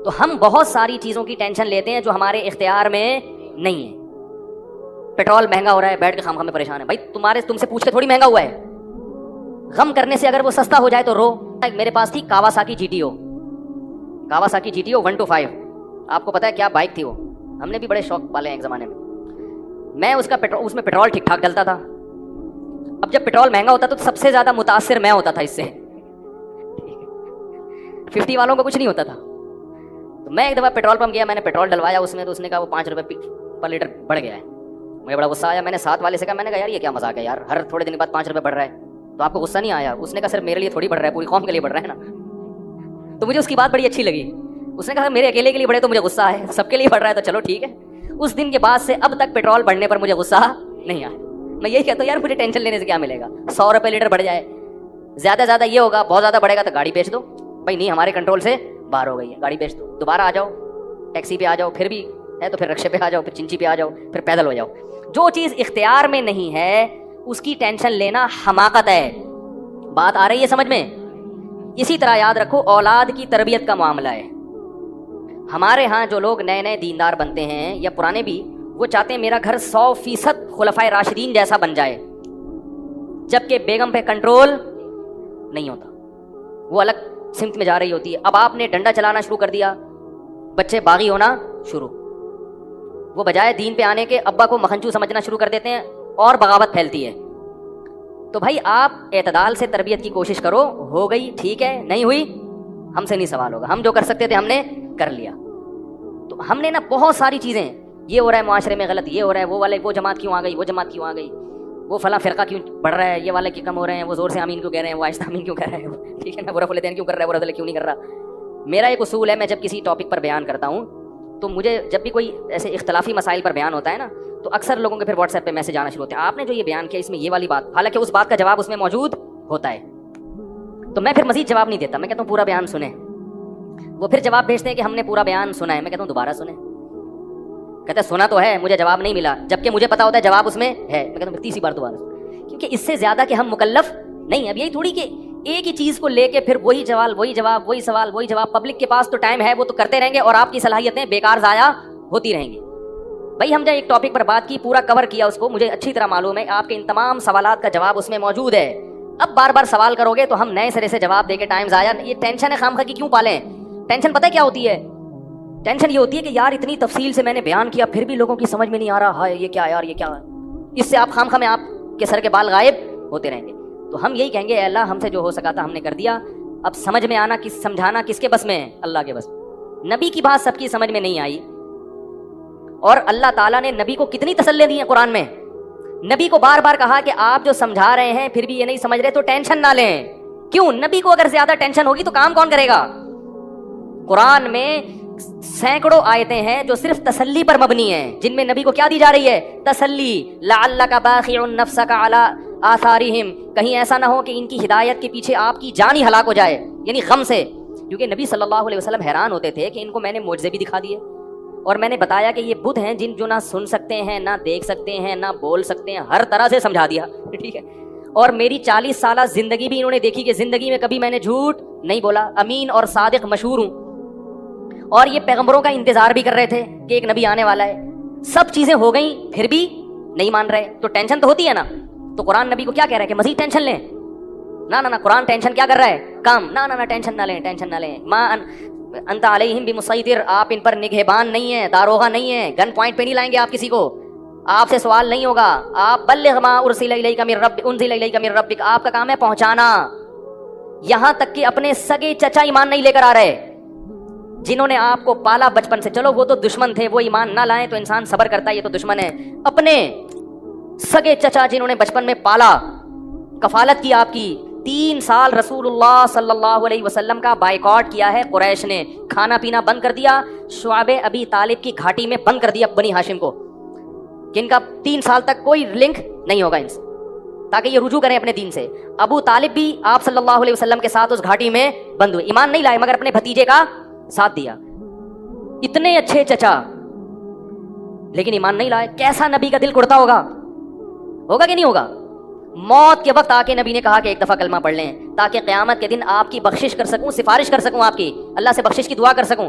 تو ہم بہت ساری چیزوں کی ٹینشن لیتے ہیں جو ہمارے اختیار میں نہیں ہے. پیٹرول مہنگا ہو رہا ہے, بیٹھ کے خام میں پریشان ہے. بھائی تم سے پوچھ کے تھوڑی مہنگا ہوا ہے. غم کرنے سے اگر وہ سستا ہو جائے تو رو. میرے پاس تھی کاواساکی جی ٹی او 125. آپ کو پتا ہے کیا بائک تھی وہ؟ ہم نے بھی بڑے شوق پالے ہیں ایک زمانے میں. میں اس میں پیٹرول ٹھیک ٹھاک ڈلتا تھا. اب جب پیٹرول مہنگا ہوتا تو سب سے زیادہ متاثر میں ہوتا تھا اس سے. 50 والوں کو کچھ نہیں ہوتا تھا. تو میں ایک دفعہ پیٹرول پمپ گیا, میں نے پیٹرول ڈلوایا اس میں, تو اس نے کہا وہ 5 روپے پر لیٹر بڑھ گیا ہے. مجھے بڑا غصہ آیا. میں نے ساتھ والے سے کہا, میں نے کہا یار یہ کیا مذاق ہے یار, ہر تھوڑے دن بعد 5 روپے بڑھ رہا ہے, تو آپ کو غصہ نہیں آیا؟ اس نے کہا سر میرے لیے تھوڑی بڑھ رہا ہے, پوری قوم کے لیے بڑھ رہا ہے نا. تو مجھے اس کی بات بڑی اچھی لگی. اس نے کہا میرے اکیلے کے لیے بڑھے تو مجھے غصہ ہے, سب کے لیے بڑھ رہا ہے تو چلو ٹھیک ہے. اس دن کے بعد سے اب تک پیٹرول بڑھنے پر مجھے غصہ نہیں آیا. میں یہی کہتا ہوں یار مجھے ٹینشن لینے سے کیا ملے گا. 100 روپے لیٹر بڑھ جائے, زیادہ زیادہ یہ ہوگا, بہت زیادہ بڑھے گا تو گاڑی بیچ دو. بھائی نہیں, ہمارے کنٹرول سے باہر ہو گئی ہے, گاڑی بیچ دو, دوبارہ آ جاؤ ٹیکسی پہ آ جاؤ, پھر بھی ہے تو پھر رکشے پہ آ جاؤ, پھر چنچی پہ آ جاؤ, پھر پیدل ہو جاؤ. جو چیز اختیار میں نہیں ہے اس کی ٹینشن لینا حماقت ہے. بات آ رہی ہے سمجھ میں؟ اسی طرح یاد رکھو اولاد کی تربیت کا معاملہ ہے. ہمارے ہاں جو لوگ نئے نئے دیندار بنتے ہیں یا پرانے بھی, وہ چاہتے ہیں میرا گھر 100% خلفائے راشدین جیسا بن جائے, جبکہ بیگم پہ کنٹرول نہیں ہوتا, وہ الگ سمت میں جا رہی ہوتی ہے. اب آپ نے ڈنڈا چلانا شروع کر دیا, بچے باغی ہونا شروع. وہ بجائے دین پہ آنے کے ابا کو مکھنچو سمجھنا شروع کر دیتے ہیں اور بغاوت پھیلتی ہے. تو بھائی آپ اعتدال سے تربیت کی کوشش کرو. ہو گئی ٹھیک ہے, نہیں ہوئی ہم سے نہیں سوال ہوگا, ہم جو کر سکتے تھے ہم نے کر لیا. تو ہم نے نا بہت ساری چیزیں, یہ ہو رہا ہے معاشرے میں غلط, یہ ہو رہا ہے, وہ جماعت کیوں آ گئی, وہ جماعت کیوں آ گئی, وہ فلاں فرقہ کیوں بڑھ رہا ہے, یہ والے کیوں کم ہو رہے ہیں, وہ زور سے آمین کیوں کہہ رہے ہیں, وہ آہستہ آمین کیوں کہہ رہے ہیں, ٹھیک ہے نا, وہ رفع الیدین کیوں کر رہا ہے, وہ رد کیوں نہیں کر رہا. میرا ایک اصول ہے, میں جب کسی ٹاپک پر بیان کرتا ہوں تو مجھے جب بھی کوئی ایسے اختلافی مسائل پر بیان ہوتا ہے نا, تو اکثر لوگوں کے پھر واٹس ایپ پہ میسج آنا شروع ہوتے ہیں, آپ نے جو یہ بیان کیا اس میں یہ والی بات, حالانکہ اس بات کا جواب اس میں موجود ہوتا ہے. تو میں پھر مزید جواب نہیں دیتا, میں کہتا ہوں پورا بیان سنیں. وہ پھر جواب بھیجتے ہیں کہ ہم نے پورا بیان سنا ہے. میں کہتا ہوں دوبارہ سنیں. کہتے ہیں سنا تو ہے, مجھے جواب نہیں ملا, جبکہ مجھے پتا ہوتا ہے جواب اس میں ہے. میں کہتا ہوں تیسری بار دوبارہ, کیونکہ اس سے زیادہ کہ ہم مکلف نہیں. اب یہی تھوڑی کہ ایک ہی چیز کو لے کے پھر وہی سوال وہی جواب, پبلک کے پاس تو ٹائم ہے, وہ تو کرتے رہیں گے اور آپ کی صلاحیتیں بیکار ضائع ہوتی رہیں گی. بھائی ہم نے ایک ٹاپک پر بات کی, پورا کور کیا اس کو, مجھے اچھی طرح معلوم ہے آپ کے ان تمام سوالات کا جواب اس میں موجود ہے. اب بار بار سوال کرو گے تو ہم نئے سرے سے جواب دے کے ٹائم ضائع, یہ ٹینشن ہے خامخواہ کی کیوں پالیں. ٹینشن پتہ کیا ہوتی ہے؟ ٹینشن یہ ہوتی ہے کہ یار اتنی تفصیل سے میں نے بیان کیا پھر بھی لوگوں کی سمجھ میں نہیں آ رہا ہے, یہ کیا یار, یہ کیا ہے. اس سے آپ خامخواہ میں آپ کے سر کے بال غائب ہوتے رہیں گے. تو ہم یہی کہیں گے اے اللہ ہم سے جو ہو سکا تھا ہم نے کر دیا, اب سمجھ میں آنا سمجھانا کس کے بس میں ہے؟ اللہ کے بس. نبی کی بات سب کی سمجھ میں نہیں آئی, اور اللہ تعالیٰ نے نبی کو کتنی تسلی دی ہیں قرآن میں. نبی کو بار بار کہا کہ آپ جو سمجھا رہے ہیں پھر بھی یہ نہیں سمجھ رہے تو ٹینشن نہ لیں. کیوں؟ نبی کو اگر زیادہ ٹینشن ہوگی تو کام کون کرے گا؟ قرآن میں سینکڑوں آیتیں ہیں جو صرف تسلی پر مبنی ہیں, جن میں نبی کو کیا دی جا رہی ہے؟ تسلی. لعلک باخع نفسک علی آثارہم, کہیں ایسا نہ ہو کہ ان کی ہدایت کے پیچھے آپ کی جان ہی ہلاک ہو جائے, یعنی غم سے. کیونکہ نبی صلی اللہ علیہ وسلم حیران ہوتے تھے کہ ان کو میں نے معجزے بھی دکھا دیے, اور میں نے بتایا کہ یہ بت ہیں جن جو نہ سن سکتے ہیں, نہ دیکھ سکتے ہیں, نہ بول سکتے ہیں, ہر طرح سے سمجھا دیا, ٹھیک ہے. اور میری 40 سالہ زندگی بھی انہوں نے دیکھی کہ زندگی میں کبھی میں نے جھوٹ نہیں بولا, امین اور صادق مشہور ہوں. اور یہ پیغمبروں کا انتظار بھی کر رہے تھے کہ ایک نبی آنے والا ہے. سب چیزیں ہو گئیں پھر بھی نہیں مان رہے, تو ٹینشن تو ہوتی ہے نا. تو قرآن نبی کو کیا کہہ رہا ہے کہ مزید ٹینشن لیں؟ نہ قرآن ٹینشن کیا کر رہا ہے؟ کام. نہ ٹینشن نہ لیں. ما انت علیہم بمسیطر, آپ ان پر نگہبان نہیں ہیں, داروغہ نہیں ہیں, گن پوائنٹ پہ نہیں لائیں گے آپ کسی کو, آپ سے سوال نہیں ہوگا. آپ بلغ ما انزل الیک من ربک, آپ کا کام ہے پہنچانا. یہاں تک کہ اپنے سگے چچا ایمان نہیں لے کر آ رہے, جنہوں نے آپ کو پالا بچپن سے. چلو وہ تو دشمن تھے, وہ ایمان نہ لائیں تو انسان صبر کرتا ہے, یہ تو دشمن ہے. اپنے سگے چچا جنہوں نے بچپن میں پالا, کفالت کی آپ کی, 3 سال رسول اللہ صلی اللہ علیہ وسلم کا بائیکاٹ کیا ہے قریش نے, کھانا پینا بند کر دیا, شعب ابی طالب کی گھاٹی میں بند کر دیا بنی ہاشم کو, کہ ان کا 3 سال تک کوئی لنک نہیں ہوگا ان سے, تاکہ یہ رجوع کریں اپنے دین سے. ابو طالب بھی آپ صلی اللہ علیہ وسلم کے ساتھ اس گھاٹی میں بند ہوئے, ایمان نہیں لائے مگر اپنے بھتیجے کا ساتھ دیا. اتنے اچھے چچا لیکن ایمان نہیں لائے. کیسا نبی کا دل کڑتا ہوگا کہ نہیں ہوگا؟ موت کے وقت آ کے نبی نے کہا کہ ایک دفعہ کلمہ پڑھ لیں تاکہ قیامت کے دن آپ کی بخشش کر سکوں, سفارش کر سکوں, آپ کی اللہ سے بخشش کی دعا کر سکوں.